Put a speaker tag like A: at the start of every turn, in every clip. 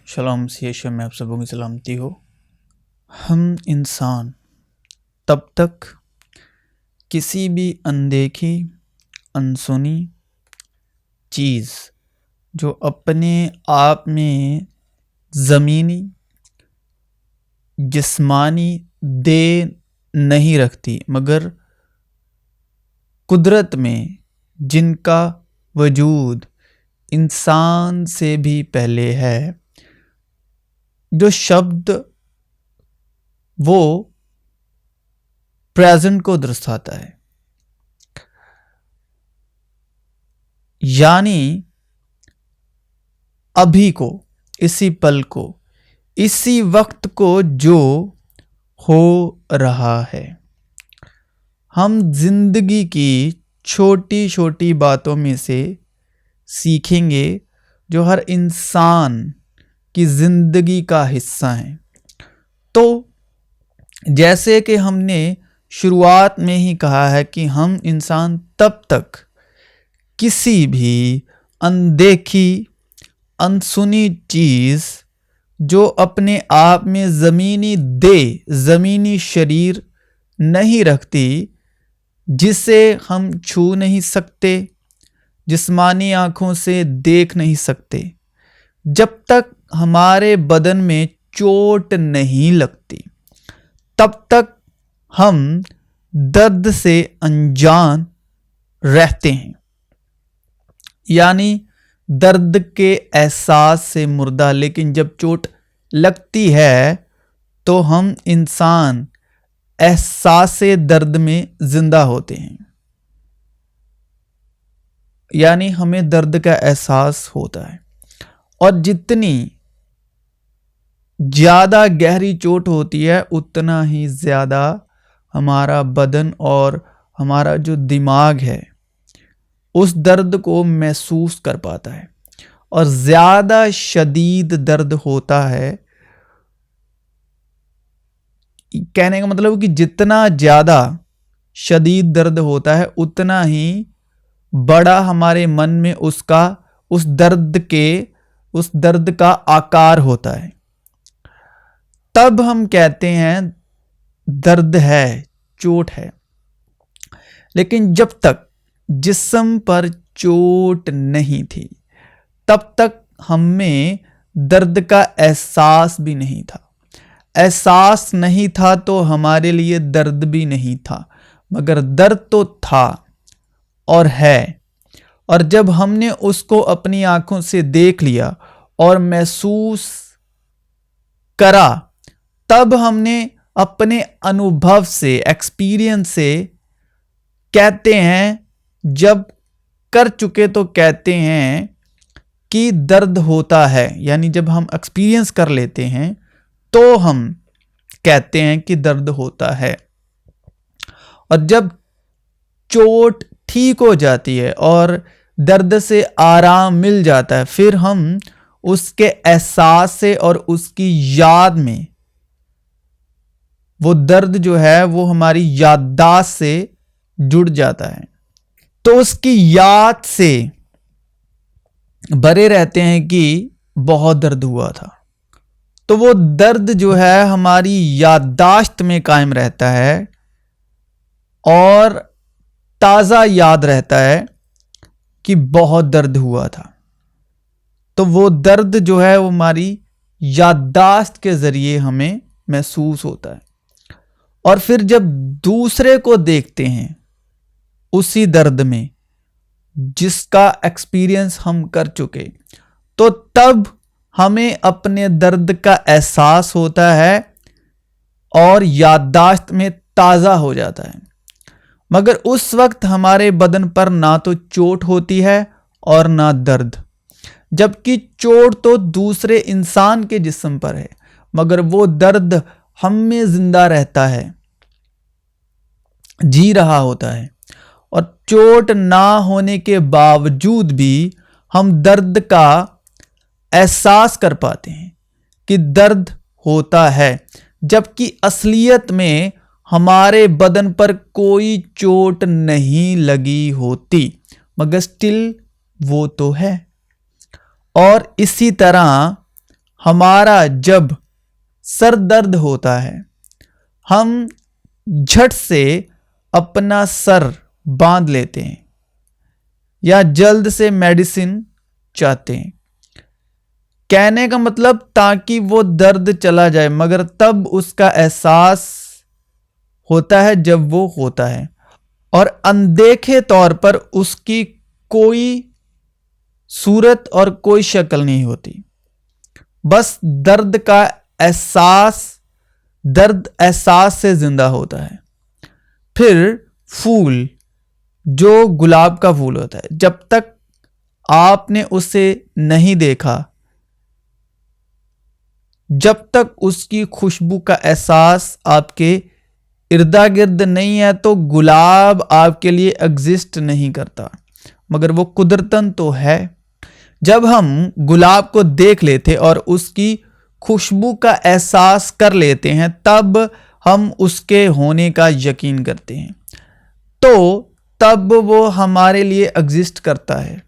A: शलोम सियाशा में आप सबों की सलामती हो। हम इंसान तब तक किसी भी अनदेखी अनसुनी चीज़ जो अपने आप में ज़मीनी जिस्मानी दे नहीं रखती मगर कुदरत में जिनका वजूद इंसान से भी पहले है, जो शब्द वो प्रेजेंट को दर्शाता है, यानी अभी को, इसी पल को, इसी वक्त को जो हो रहा है। हम जिंदगी की छोटी छोटी बातों में से सीखेंगे जो हर इंसान की जिंदगी का हिस्सा हैं। तो जैसे कि हमने शुरुआत में ही कहा है कि हम इंसान तब तक किसी भी अनदेखी अनसुनी चीज़ जो अपने आप में ज़मीनी शरीर नहीं रखती, जिसे हम छू नहीं सकते, जिस्मानी आँखों से देख नहीं सकते, जब तक हमारे बदन में चोट नहीं लगती तब तक हम दर्द से अनजान रहते हैं, यानी दर्द के एहसास से मुर्दा। लेकिन जब चोट लगती है तो हम इंसान एहसास-ए दर्द में जिंदा होते हैं, यानी हमें दर्द का एहसास होता है। और जितनी ज़्यादा गहरी चोट होती है उतना ही ज़्यादा हमारा बदन और हमारा जो दिमाग है उस दर्द को महसूस कर पाता है। और ज़्यादा शदीद दर्द होता है, कहने का मतलब कि जितना ज़्यादा शदीद दर्द होता है उतना ही बड़ा हमारे मन में उस दर्द का आकार होता है। तब हम कहते हैं दर्द है, चोट है। लेकिन जब तक जिस्म पर चोट नहीं थी तब तक हमें दर्द का एहसास भी नहीं था। एहसास नहीं था तो हमारे लिए दर्द भी नहीं था, मगर दर्द तो था और है। और जब हमने उसको अपनी आंखों से देख लिया और महसूस करा, तब हमने अपने अनुभव से, एक्सपीरियंस से कहते हैं, जब कर चुके तो कहते हैं कि दर्द होता है। यानी जब हम एक्सपीरियंस कर लेते हैं तो हम कहते हैं कि दर्द होता है। और जब चोट ठीक हो जाती है और दर्द से आराम मिल जाता है, फिर हम उसके एहसास से और उसकी याद में, वो दर्द जो है वो हमारी याददाश्त से जुड़ जाता है, तो उसकी याद से भरे रहते हैं कि बहुत दर्द हुआ था। तो वो दर्द जो है हमारी याददाश्त में कायम रहता है और ताज़ा याद रहता है कि बहुत दर्द हुआ था। तो वो दर्द जो है वो हमारी याददाश्त के ज़रिए हमें महसूस होता है। और फिर जब दूसरे को देखते हैं उसी दर्द में जिसका एक्सपीरियंस हम कर चुके, तो तब हमें अपने दर्द का एहसास होता है और याददाश्त में ताज़ा हो जाता है। मगर उस वक्त हमारे बदन पर ना तो चोट होती है और ना दर्द, जबकि चोट तो दूसरे इंसान के जिस्म पर है, मगर वो दर्द हम में जिंदा रहता है, जी रहा होता है। और चोट ना होने के बावजूद भी हम दर्द का एहसास कर पाते हैं कि दर्द होता है, जबकि असलियत में हमारे बदन पर कोई चोट नहीं लगी होती, मगर स्टिल वो तो है। और इसी तरह हमारा जब सर दर्द होता है, हम झट से अपना सर बांध लेते हैं या जल्द से मेडिसिन चाहते हैं। कहने का मतलब ताकि वो दर्द चला जाए, मगर तब उसका एहसास होता है जब वो होता है, और अनदेखे तौर पर उसकी कोई सूरत और कोई शक्ल नहीं होती। बस दर्द का एहसास, दर्द एहसास से जिंदा होता है। फिर फूल, जो गुलाब का फूल होता है, जब तक आपने उसे नहीं देखा, जब तक उसकी खुशबू का एहसास आपके इर्दा गिर्द नहीं है, तो गुलाब आपके लिए एग्जिस्ट नहीं करता, मगर वो कुदरतन तो है। जब हम गुलाब को देख लेते और उसकी खुशबू का एहसास कर लेते हैं, तब हम उसके होने का यकीन करते हैं, तो तब वो हमारे लिए एग्जिस्ट करता है।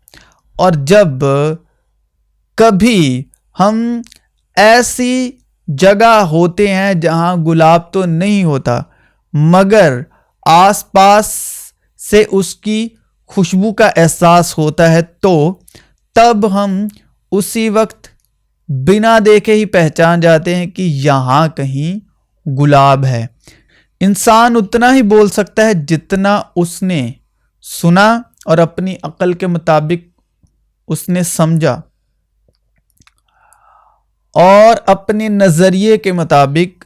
A: और जब कभी हम ऐसी जगह होते हैं जहां गुलाब तो नहीं होता, मगर आसपास से उसकी खुशबू का एहसास होता है, तो तब हम उसी वक्त बिना देखे ही पहचान जाते हैं कि यहां कहीं गुलाब है। इंसान उतना ही बोल सकता है जितना उसने सुना और अपनी अक्ल के मुताबिक उसने समझा और अपने नजरिए के मुताबिक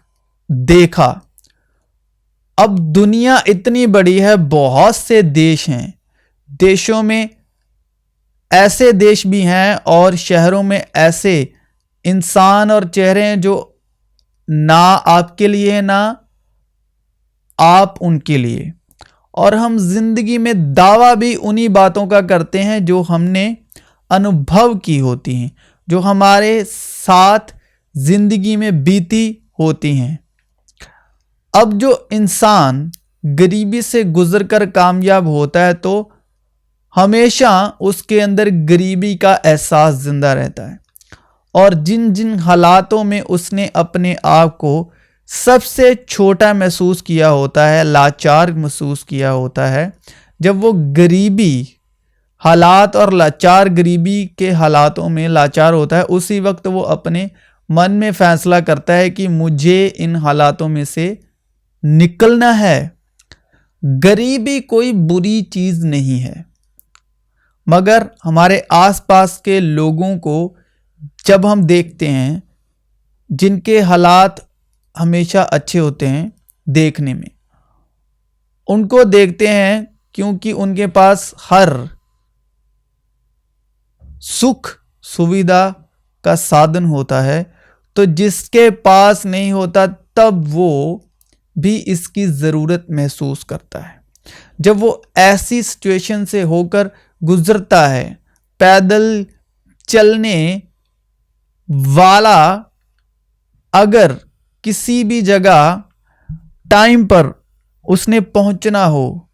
A: देखा। अब दुनिया इतनी बड़ी है, बहुत से देश हैं, देशों में ऐसे देश भी हैं और शहरों में ऐसे इंसान और चेहरे हैं जो ना आपके लिए है ना आप उनके लिए। और हम जिंदगी में दावा भी उन्हीं बातों का करते हैं जो हमने अनुभव की होती हैं, जो हमारे साथ जिंदगी में बीती होती हैं। अब जो इंसान गरीबी से गुजरकर कामयाब होता है, तो हमेशा उसके अंदर गरीबी का एहसास जिंदा रहता है, और जिन जिन हालातों में उसने अपने आप को सबसे छोटा महसूस किया होता है, लाचार महसूस किया होता है, जब वो गरीबी हालात और लाचार गरीबी के हालातों में लाचार होता है, उसी वक्त वो अपने मन में फैसला करता है कि मुझे इन हालातों में से निकलना है। गरीबी कोई बुरी चीज नहीं है, मगर हमारे आसपास के लोगों को जब हम देखते हैं, जिनके हालात हमेशा अच्छे होते हैं देखने में, उनको देखते हैं क्योंकि उनके पास हर सुख सुविधा का साधन होता है, तो जिसके पास नहीं होता तब वो भी इसकी ज़रूरत महसूस करता है। जब वो ऐसी सिचुएशन से होकर गुजरता है, पैदल चलने वाला अगर किसी भी जगह टाइम पर उसने पहुंचना हो,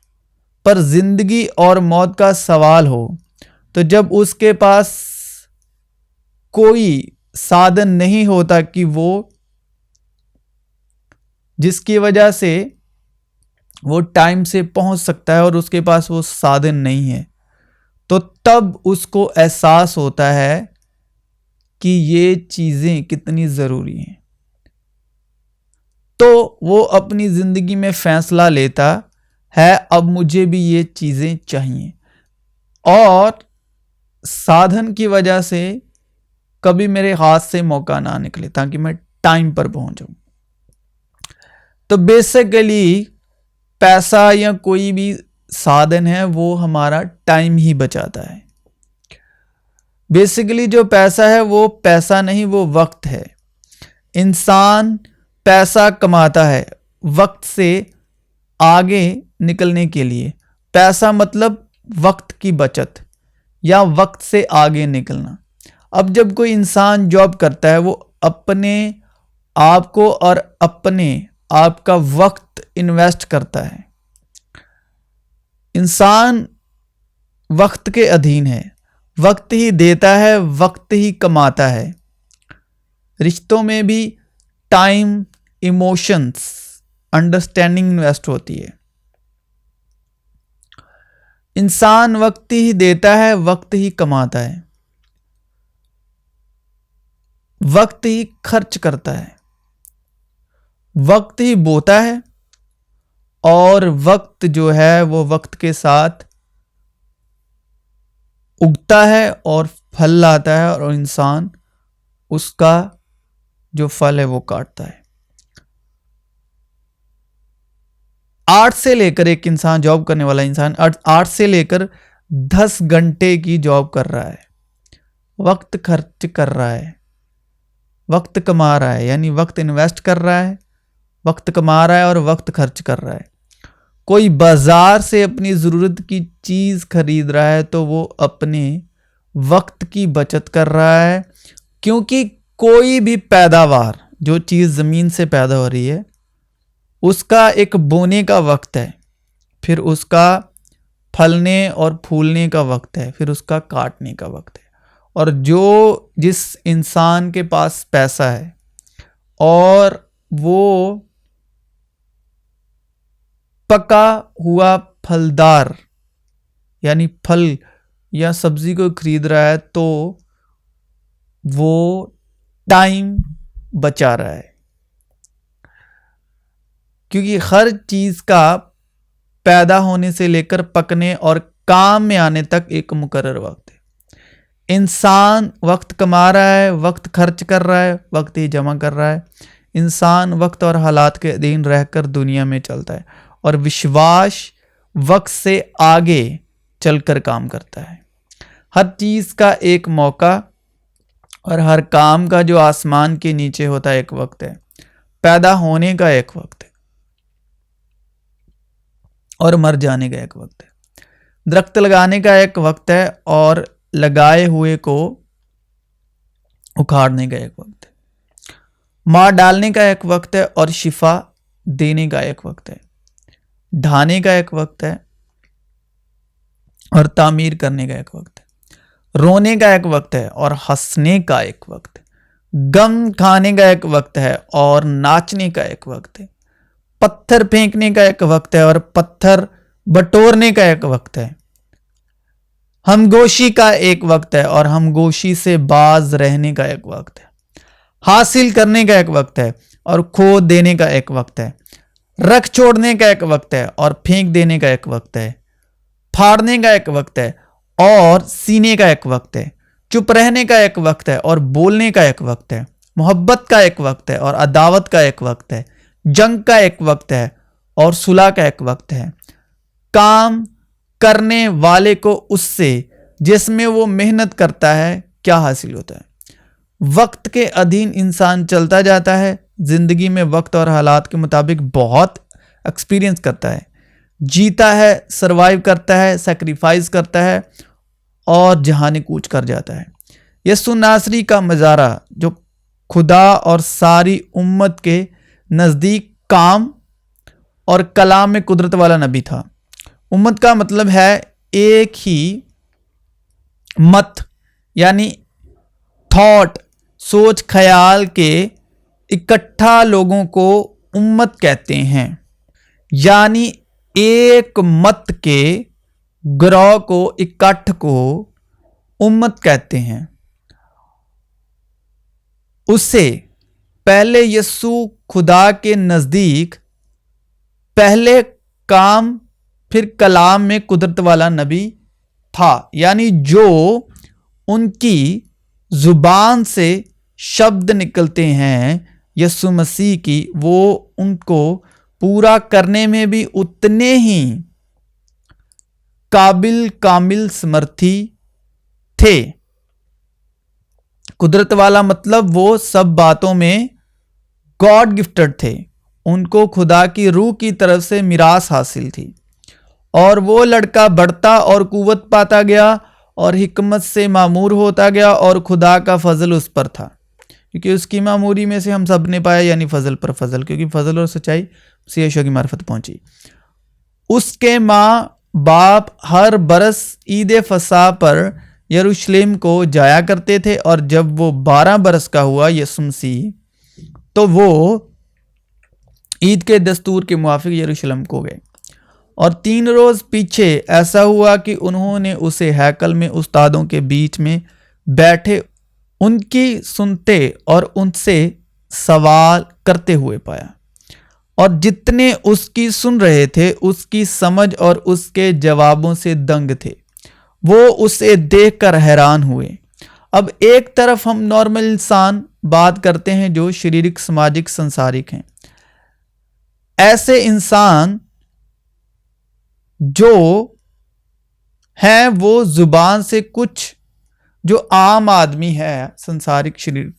A: पर जिंदगी और मौत का सवाल हो, तो जब उसके पास कोई साधन नहीं होता कि वो जिसकी वजह से वो टाइम से पहुंच सकता है और उसके पास वो साधन नहीं है, तो तब उसको एहसास होता है कि ये चीजें कितनी जरूरी हैं। तो वो अपनी जिंदगी में फैसला लेता है, अब मुझे भी ये चीजें चाहिए, और साधन की वजह से कभी मेरे हाथ से मौका ना निकले ताकि मैं टाइम पर पहुंचूं। तो बेसिकली पैसा या कोई भी साधन है वो हमारा टाइम ही बचाता है। बेसिकली जो पैसा है वो पैसा नहीं, वो वक्त है। इंसान पैसा कमाता है वक्त से आगे निकलने के लिए। पैसा मतलब वक्त की बचत या वक्त से आगे निकलना। अब जब कोई इंसान जॉब करता है, वो अपने आप को और अपने आप का वक्त इन्वेस्ट करता है। इंसान वक्त के अधीन है, वक्त ही देता है, वक्त ही कमाता है। रिश्तों में भी टाइम, इमोशंस, अंडरस्टैंडिंग इन्वेस्ट होती है। इंसान वक्त ही देता है, वक्त ही कमाता है, वक्त ही खर्च करता है, वक्त ही बोता है और वक्त जो है वो वक्त के साथ उगता है और फल लाता है और इंसान उसका जो फल है वो काटता है। 8 से लेकर एक इंसान जॉब करने वाला इंसान 8 से लेकर 10 घंटे की जॉब कर रहा है, वक्त खर्च कर रहा है, वक्त कमा रहा है, यानी वक्त इन्वेस्ट कर रहा है, वक्त कमा रहा है और वक्त खर्च कर रहा है। कोई बाजार से अपनी ज़रूरत की चीज़ खरीद रहा है तो वो अपने वक्त की बचत कर रहा है, क्योंकि कोई भी पैदावार जो चीज़ ज़मीन से पैदा हो रही है उसका एक बोने का वक्त है, फिर उसका फलने और फूलने का वक्त है, फिर उसका काटने का वक्त है। और जिस इंसान के पास पैसा है और वो पका हुआ फलदार यानी फल या सब्जी को खरीद रहा है तो वो टाइम बचा रहा है, क्योंकि हर चीज का पैदा होने से लेकर पकने और काम में आने तक एक मुकर्रर वक्त है। इंसान वक्त कमा रहा है, वक्त खर्च कर रहा है, वक्त ही जमा कर रहा है। इंसान वक्त और हालात के अधीन रहकर दुनिया में चलता है और विश्वास वक्त से आगे चलकर काम करता है। हर चीज का एक मौका और हर काम का जो आसमान के नीचे होता है एक वक्त है। पैदा होने का एक वक्त है और मर जाने का एक वक्त है। दरख्त लगाने का एक वक्त है और लगाए हुए को उखाड़ने का एक वक्त है। मार डालने का एक वक्त है और शिफा देने का एक वक्त है। ढाने का एक वक्त है और तामीर करने का एक वक्त है। रोने का एक वक्त है और हंसने का एक वक्त है। गम खाने का एक वक्त है और नाचने का एक वक्त है। पत्थर फेंकने का एक वक्त है और पत्थर बटोरने का एक वक्त है। हमगोशी का एक वक्त है और हमगोशी से बाज रहने का एक वक्त है। हासिल करने का एक वक्त है और खो देने का एक वक्त है। रख छोड़ने का एक वक्त है और फेंक देने का एक वक्त है। फाड़ने का एक वक्त है और सीने का एक वक्त है। चुप रहने का एक वक्त है और बोलने का एक वक्त है। मोहब्बत का एक वक्त है और अदावत का एक वक्त है। जंग का एक वक्त है और सुलह का एक वक्त है। काम करने वाले को उससे जिसमें वो मेहनत करता है क्या हासिल होता है। वक्त के अधीन इंसान चलता जाता है, जिंदगी में वक्त और हालात के मुताबिक बहुत एक्सपीरियंस करता है, जीता है, सरवाइव करता है, सैक्रिफाइस करता है और जहाने कूच कर जाता है। यसु नासरी का मज़ारा जो खुदा और सारी उम्मत के नज़दीक काम और कलाम में कुदरत वाला नबी था। उम्मत का मतलब है एक ही मत यानी थॉट, सोच ख्याल के इकट्ठा लोगों को उम्मत कहते हैं, यानी एक मत के ग्रोह को, इकट्ठ को उम्मत कहते हैं। उससे पहले यस्सु खुदा के नजदीक पहले काम फिर कलाम में कुदरत वाला नबी था, यानी जो उनकी जुबान से शब्द निकलते हैं यस्सु मसीह की, वो उनको पूरा करने में भी उतने ही काबिल कामिल समर्थी थे। कुदरत वाला मतलब वो सब बातों में गॉड गिफ्टेड थे। उनको खुदा की रूह की तरफ से मिरास हासिल थी और वो लड़का बढ़ता और कुव्वत पाता गया और हिकमत से मामूर होता गया और खुदा का फजल उस पर था, क्योंकि उसकी मामूरी में से हम सब ने पाया, यानी फजल पर फजल, क्योंकि फजल और सच्चाई से यीशु की मार्फत पहुंची। उसके माँ बाप हर बरस ईद फसा पर यरूशलेम को जाया करते थे, और जब वो 12 बरस का हुआ यीशु मसीह, तो वो ईद के दस्तूर के मुआफिक यरूशलेम को गए। और 3 रोज पीछे ऐसा हुआ कि उन्होंने उसे हैकल में उस्तादों के बीच में बैठे उनकी सुनते और उनसे सवाल करते हुए पाया, और जितने उसकी सुन रहे थे उसकी समझ और उसके जवाबों से दंग थे। वो उसे देखकर हैरान हुए। अब एक तरफ हम नॉर्मल इंसान बात करते हैं जो शारीरिक, सामाजिक, संसारिक हैं। ऐसे इंसान जो हैं वो जुबान से कुछ, जो आम आदमी है संसारिक शरीर,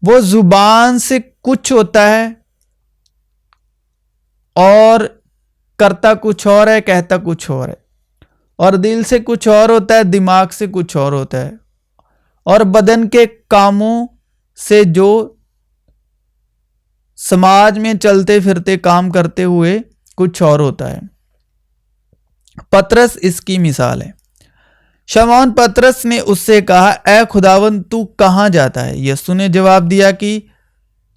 A: वो जुबान से कुछ होता है और करता कुछ और है, कहता कुछ और है, और दिल से कुछ और होता है, दिमाग से कुछ और होता है, और बदन के कामों से, जो समाज में चलते फिरते काम करते हुए, कुछ और होता है। पतरस इसकी मिसाल है। शमौन पतरस ने उससे कहा, ऐ खुदावन तू कहां जाता है? यीशु ने जवाब दिया कि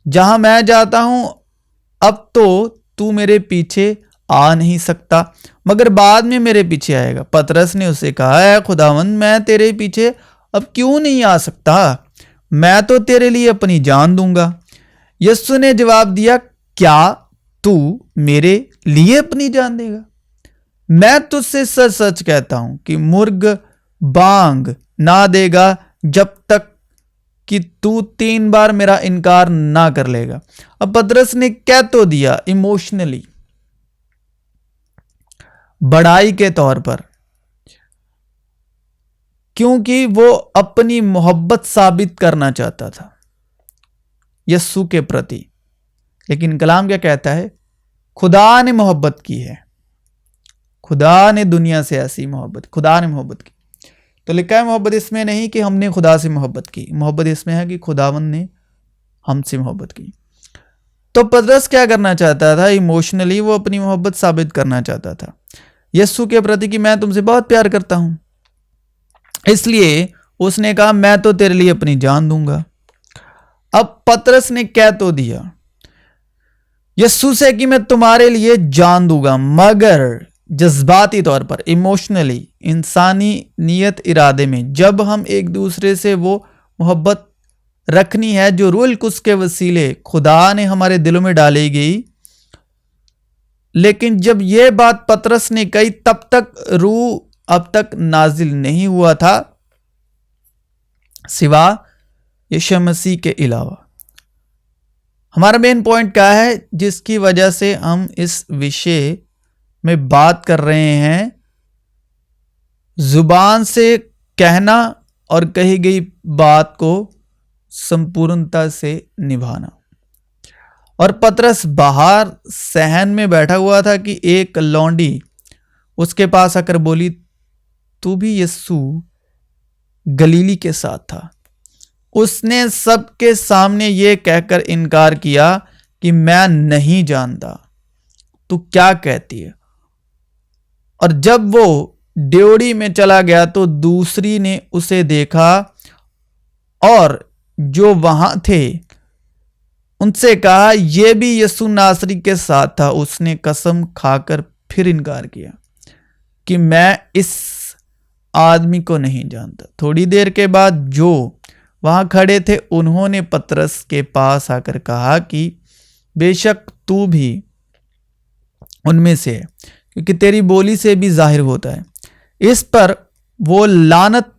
A: जहां मैं जाता हूं अब तो तू मेरे पीछे आ नहीं सकता, मगर बाद में मेरे पीछे आएगा। पतरस ने उससे कहा, ऐ खुदावन मैं तेरे पीछे अब क्यों नहीं आ सकता? मैं तो तेरे लिए अपनी जान दूंगा। यीशु ने जवाब दिया, क्या तू मेरे लिए अपनी जान देगा? मैं तुझसे सच सच कहता हूं कि मुर्ग बांग ना देगा जब तक कि तू 3 बार मेरा इनकार ना कर लेगा। अब पतरस ने कह तो दिया इमोशनली, बड़ाई के तौर पर, क्योंकि वो अपनी मोहब्बत साबित करना चाहता था यीशु के प्रति। लेकिन कलाम क्या कहता है? खुदा ने मोहब्बत की है, खुदा ने दुनिया से ऐसी मोहब्बत, खुदा ने मोहब्बत की। तो लिखा है मोहब्बत इसमें नहीं कि हमने खुदा से मोहब्बत की, मोहब्बत इसमें है कि खुदावन ने हमसे मोहब्बत की। तो पतरस क्या करना चाहता था? इमोशनली वो अपनी मोहब्बत साबित करना चाहता था यीशु के प्रति कि मैं तुमसे बहुत प्यार करता हूं। इसलिए उसने कहा, मैं तो तेरे लिए अपनी जान दूंगा। अब पतरस ने कह तो दिया यीशु से कि मैं तुम्हारे लिए जान दूंगा, मगर जज्बाती तौर पर, इमोशनली, इंसानी नियत इरादे में, जब हम एक दूसरे से वो मोहब्बत रखनी है जो रूह कुद्स के वसीले खुदा ने हमारे दिलों में डाली गई। लेकिन जब ये बात पतरस ने कही, तब तक रूह अब तक नाजिल नहीं हुआ था सिवा यीशु मसीह के अलावा। हमारा मेन पॉइंट क्या है जिसकी वजह से हम इस विषय में बात कर रहे हैं? जुबान से कहना और कही गई बात को संपूर्णता से निभाना। और पतरस बाहर सहन में बैठा हुआ था कि एक लौंडी उसके पास आकर बोली, तू भी यीशु गलीली के साथ था। उसने सबके सामने यह कहकर इनकार किया कि मैं नहीं जानता, तू क्या कहती है? और जब वो ड्योढ़ी में चला गया तो दूसरी ने उसे देखा और जो वहां थे उनसे कहा, यह भी यीशु नासरी के साथ था। उसने कसम खाकर फिर इनकार किया कि मैं इस आदमी को नहीं जानता। थोड़ी देर के बाद जो वहां खड़े थे उन्होंने पतरस के पास आकर कहा कि बेशक तू भी उनमें से है, क्योंकि तेरी बोली से भी जाहिर होता है। इस पर वो लानत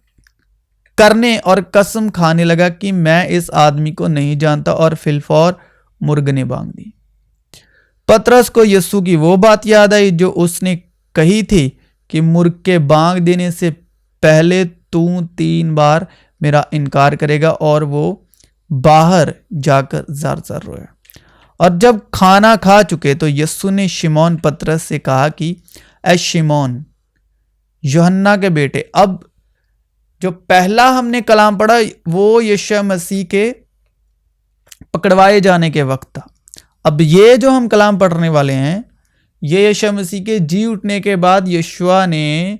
A: करने और कसम खाने लगा कि मैं इस आदमी को नहीं जानता, और फिलफौर मुर्ग ने बांग दी। पतरस को यीशु की वो बात याद आई जो उसने कही थी कि मुर्ग के बांग देने से पहले तू 3 बार मेरा इनकार करेगा, और वो बाहर जाकर जार रोया। और जब खाना खा चुके तो यीशु ने शिमोन पतरस से कहा कि ऐ शिमोन, यूहन्ना के बेटे, अब जो पहला हमने कलाम पढ़ा वो यीशु मसीह के पकड़वाए जाने के वक्त था। अब ये जो हम कलाम पढ़ने वाले हैं ये यीशु मसीह के जी उठने के बाद यीशुआ ने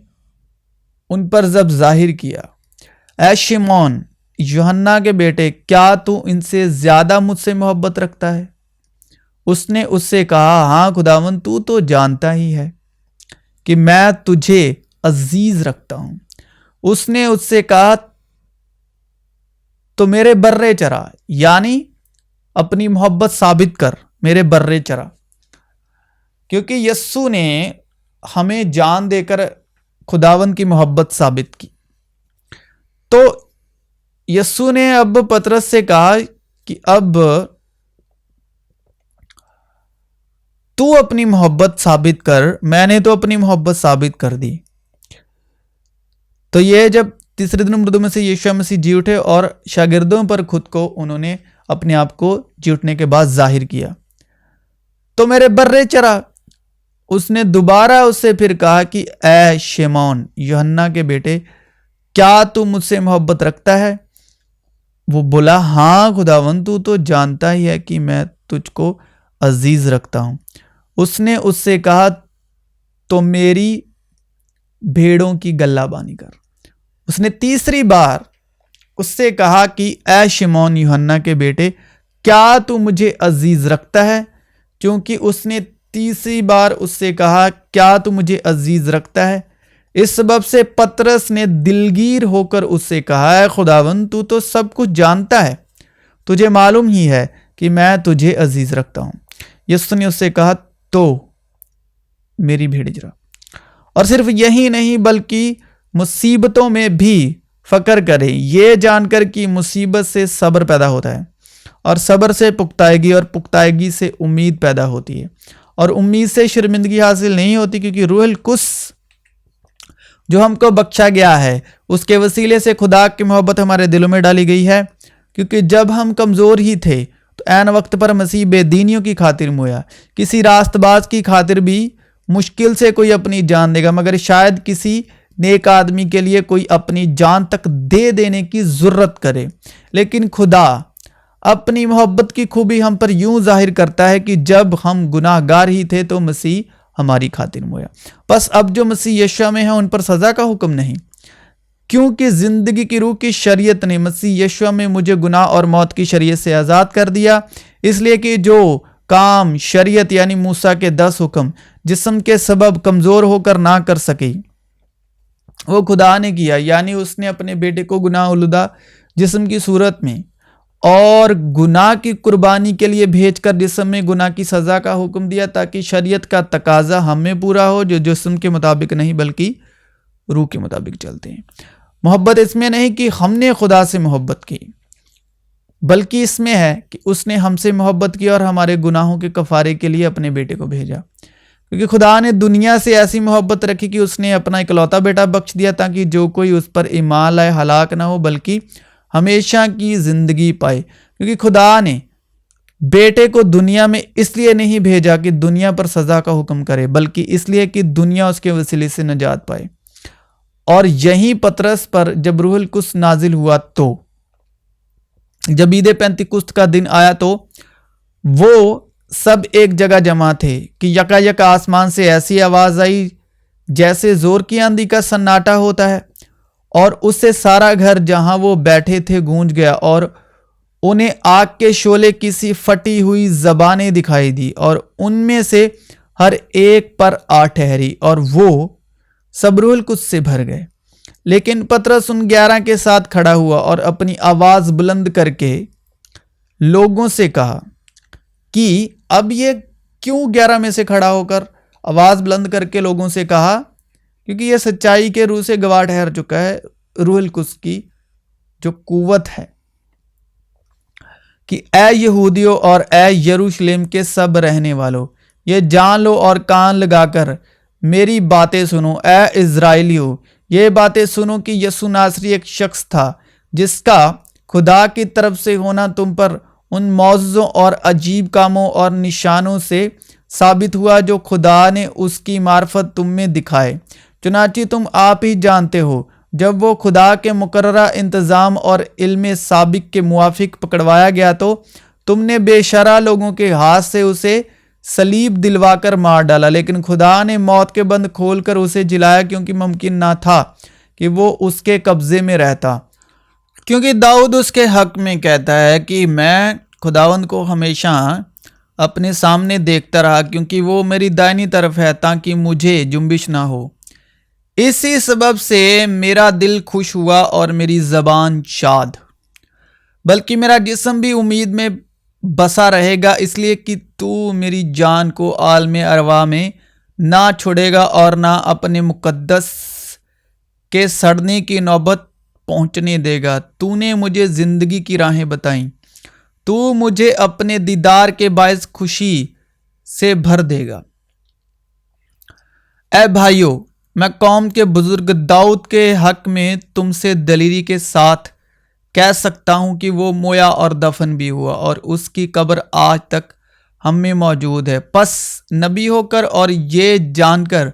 A: उन पर जब जाहिर किया। ऐ शिमोन यूहन्ना के बेटे, क्या तू इनसे ज्यादा मुझसे मोहब्बत रखता है? उसने उससे कहा, हाँ खुदावन, तू तो जानता ही है कि मैं तुझे अजीज रखता हूं। उसने उससे कहा, तो मेरे बर्रे चरा, यानी अपनी मोहब्बत साबित कर, मेरे बर्रे चरा। क्योंकि यस्सु ने हमें जान देकर खुदावन की मोहब्बत साबित की। तो यस्सु ने अब पतरस से कहा कि अब तू अपनी मोहब्बत साबित कर, मैंने तो अपनी मोहब्बत साबित कर दी। तो ये जब तीसरे दिन मृदों में से यीशु मसीह जी उठे और शागिर्दों पर खुद को उन्होंने अपने आप को जी उठने के बाद जाहिर किया। तो मेरे बर्रे चरा। उसने दोबारा उससे फिर कहा कि ऐ शिमोन यूहन्ना के बेटे, क्या तू मुझसे मोहब्बत रखता है? वो बोला, हाँ खुदावन, तू तो जानता ही है कि मैं तुझको अजीज रखता हूं। उसने उससे कहा, तो मेरी भेड़ों की गल्लाबानी कर। उसने तीसरी बार उससे कहा कि ऐ शिमोन यूहन्ना के बेटे, क्या तू मुझे अजीज रखता है? क्योंकि उसने तीसरी बार उससे कहा, क्या तू मुझे अजीज रखता है? इस सबब से पतरस ने दिलगीर होकर उससे कहा, है खुदावन, तू तो सब कुछ जानता है, तुझे मालूम ही है कि मैं तुझे अजीज रखता हूं। यीशु ने उससे कहा, तो मेरी भेड़ चरा। और सिर्फ यही नहीं, बल्कि मुसीबतों में भी फकर करे, ये जानकर कि मुसीबत से सब्र पैदा होता है, और सब्र से पुख्तायगी, और पुख्तायगी से उम्मीद पैदा होती है, और उम्मीद से शर्मिंदगी हासिल नहीं होती, क्योंकि रूहुल कुद्स जो हमको बख्शा गया है उसके वसीले से खुदा की मोहब्बत हमारे दिलों में डाली गई है। क्योंकि जब हम कमजोर ही थे तो ऐन वक्त पर मसीह बेदीनियों की खातिर मोया। किसी रास्तबाज की खातिर भी मुश्किल से कोई अपनी जान देगा, मगर शायद किसी नेक आदमी के लिए कोई अपनी जान तक दे देने की जरूरत करे। लेकिन खुदा अपनी मोहब्बत की खूबी हम पर यूं जाहिर करता है कि जब हम गुनाहगार ही थे तो मसीह हमारी खातिर मोया। बस अब जो मसीह यीशु में है उन पर सजा का हुक्म नहीं, क्योंकि जिंदगी की रूह की शरीयत ने मसीह यीशु में मुझे गुनाह और मौत की शरीयत से आजाद कर दिया। इसलिए कि जो काम शरीयत यानी मूसा के 10 हुक्म जिस्म के सबब कमजोर होकर ना कर सके, वो खुदा ने किया, यानी उसने अपने बेटे को गुनाह उलूदा जिस्म की सूरत में और गुनाह की कुर्बानी के लिए भेजकर जिस्म में गुनाह की सजा का हुक्म दिया, ताकि शरीयत का तकाजा हमें पूरा हो, जो जिस्म के मुताबिक नहीं बल्कि रूह के मुताबिक चलते हैं। मोहब्बत इसमें नहीं कि हमने खुदा से मोहब्बत की, बल्कि इसमें है कि उसने हमसे मोहब्बत की और हमारे गुनाहों के कफारे के लिए अपने बेटे को भेजा। क्योंकि खुदा ने दुनिया से ऐसी मोहब्बत रखी कि उसने अपना इकलौता बेटा बख्श दिया, ताकि जो कोई उस पर ईमान लाए हलाक ना हो बल्कि हमेशा की जिंदगी पाए। क्योंकि खुदा ने बेटे को दुनिया में इसलिए नहीं भेजा कि दुनिया पर सजा का हुक्म करे, बल्कि इसलिए कि दुनिया उसके वसीले से निजात पाए। और यही पतरस पर जब रूहुल कुद्स नाजिल हुआ, तो जब ईद पेंतिकुस्त का दिन आया तो वो सब एक जगह जमा थे कि यकायक आसमान से ऐसी आवाज आई जैसे जोर की आंधी का सन्नाटा होता है, और उससे सारा घर जहां वो बैठे थे गूंज गया, और उन्हें आग के शोले की सी फटी हुई जबानें दिखाई दी, और उनमें से हर एक पर आ ठहरी, और वो सब रूहुल कुद्स से भर गए। लेकिन पतरस उन 11 के साथ खड़ा हुआ और अपनी आवाज बुलंद करके लोगों से कहा कि अब ये क्यों 11 में से खड़ा होकर आवाज बुलंद करके लोगों से कहा, क्योंकि यह सच्चाई के रूह से गवाह ठहर चुका है, रूहुल कुद्स की जो कुव्वत है, कि ऐ यहूदियों और ऐ यरूशलेम के सब रहने वालों, ये जान लो और कान लगाकर मेरी बातें सुनो। ऐ इज़राइलियों, ये बातें सुनो कि यीशु नासरी एक शख्स था जिसका खुदा की तरफ से होना तुम पर उन मौजज़ों और अजीब कामों और निशानों से साबित हुआ जो खुदा ने उसकी मार्फत तुम में दिखाए। चुनांचे तुम आप ही जानते हो, जब वो खुदा के मुकर्ररा इंतज़ाम और इल्म साबिक के मुआफिक पकड़वाया गया तो तुमने बेशरा लोगों के हाथ से उसे सलीब दिलवाकर मार डाला। लेकिन खुदा ने मौत के बंद खोलकर उसे जिलाया, क्योंकि मुमकिन ना था कि वो उसके कब्जे में रहता। क्योंकि दाऊद उसके हक में कहता है कि मैं खुदावंद को हमेशा अपने सामने देखता रहा, क्योंकि वो मेरी दाहिनी तरफ है, ताकि मुझे जुम्बिश ना हो। इसी सबब से मेरा दिल खुश हुआ और मेरी जबान शाद, बल्कि मेरा जिस्म भी उम्मीद में बसा रहेगा, इसलिए कि तू मेरी जान को आलम अरवा में ना छोड़ेगा और ना अपने मुकद्दस के सड़ने की नौबत पहुंचने देगा। तूने मुझे जिंदगी की राहें बताई, तू मुझे अपने दीदार के बायस खुशी से भर देगा। ऐ भाइयों, मैं कौम के बुजुर्ग दाऊद के हक में तुमसे दलीरी के साथ कह सकता हूं कि वो मोया और दफन भी हुआ और उसकी कब्र आज तक हम में मौजूद है। बस नबी होकर और ये जानकर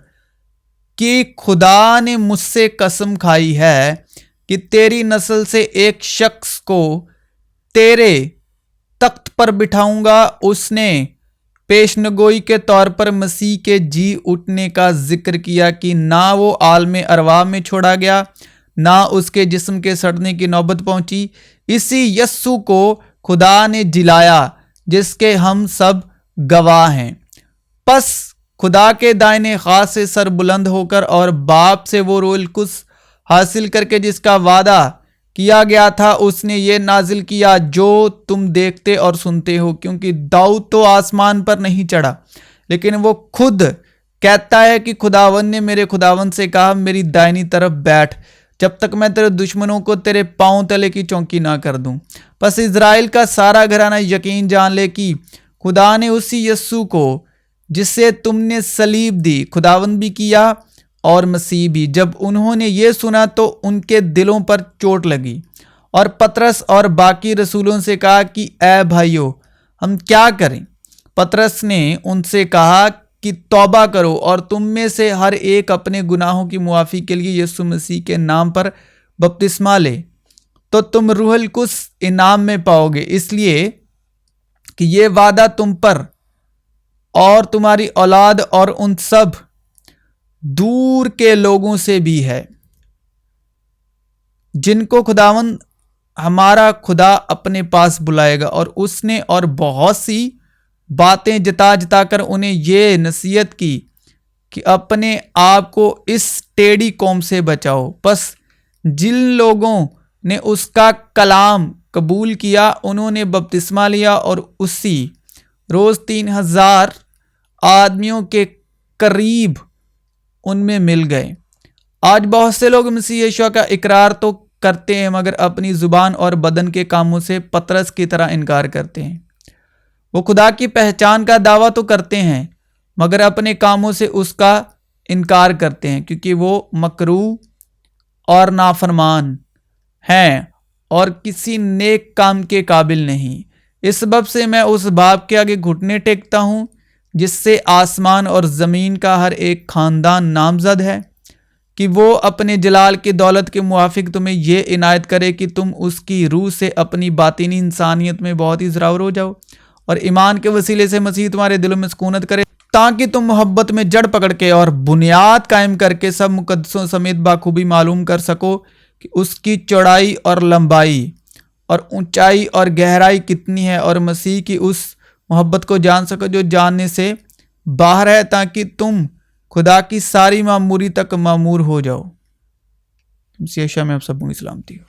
A: कि खुदा ने मुझसे कसम खाई है कि तेरी नस्ल से एक शख्स को तेरे तख्त पर बिठाऊंगा, उसने पेशनगोई के तौर पर मसीह के जी उठने का जिक्र किया कि ना वो आलम अरवा में छोड़ा गया, ना उसके जिस्म के सड़ने की नौबत पहुंची। इसी यस्सु को खुदा ने जिलाया, जिसके हम सब गवाह हैं। बस खुदा के दाहिने खास से सर बुलंद होकर और बाप से वो रूहुल कुद्स हासिल करके जिसका वादा किया गया था, उसने ये नाजिल किया जो तुम देखते और सुनते हो। क्योंकि दाऊद तो आसमान पर नहीं चढ़ा, लेकिन वो खुद कहता है कि खुदावन ने मेरे खुदावन से कहा, मेरी दाहिनी तरफ बैठ, जब तक मैं तेरे दुश्मनों को तेरे पांव तले की चौकी ना कर दूं। बस इज़राइल का सारा घराना यकीन जान ले कि खुदा ने उसी यस्सु को जिससे तुमने सलीब दी खुदावंद भी किया और मसीह भी। जब उन्होंने ये सुना तो उनके दिलों पर चोट लगी और पतरस और बाकी रसूलों से कहा कि ऐ भाइयों, हम क्या करें? पतरस ने उनसे कहा कि तौबा करो और तुम में से हर एक अपने गुनाहों की मुआफ़ी के लिए यीशु मसीह के नाम पर बपतिस्मा ले, तो तुम रूहुल कुद्स इनाम में पाओगे। इसलिए कि ये वादा तुम पर और तुम्हारी औलाद और उन सब दूर के लोगों से भी है जिनको खुदावंद हमारा खुदा अपने पास बुलाएगा। और उसने और बहुत सी बातें जता जता कर उन्हें ये नसीहत की कि अपने आप को इस टेढ़ी कौम से बचाओ। बस जिन लोगों ने उसका कलाम कबूल किया, उन्होंने बपतिस्मा लिया और उसी रोज 3000 आदमियों के करीब उनमें मिल गए। आज बहुत से लोग मसीह यीशु का इकरार तो करते हैं, मगर अपनी जुबान और बदन के कामों से पतरस की तरह इनकार करते हैं। वो खुदा की पहचान का दावा तो करते हैं, मगर अपने कामों से उसका इनकार करते हैं, क्योंकि वो मकरूह और नाफरमान हैं और किसी नेक काम के काबिल नहीं। इस सबब से मैं उस बाप के आगे घुटने टेकता हूं जिससे आसमान और ज़मीन का हर एक खानदान नामजद है, कि वो अपने जलाल की दौलत के मुआफिक तुम्हें ये इनायत करे कि तुम उसकी रूह से अपनी बातिनी इंसानियत में बहुत ही ज़रावर हो जाओ और ईमान के वसीले से मसीह तुम्हारे दिलों में सुकूनत करे, ताकि तुम मोहब्बत में जड़ पकड़ के और बुनियाद कायम करके सब मुकद्दसों समेत बाखूबी मालूम कर सको कि उसकी चौड़ाई और लंबाई और ऊंचाई और गहराई कितनी है, और मसीह की उस मोहब्बत को जान सको जो जानने से बाहर है, ताकि तुम खुदा की सारी मामूरी तक मामूर हो जाओ। मसीह यीशु में आप सबको सलामती हो।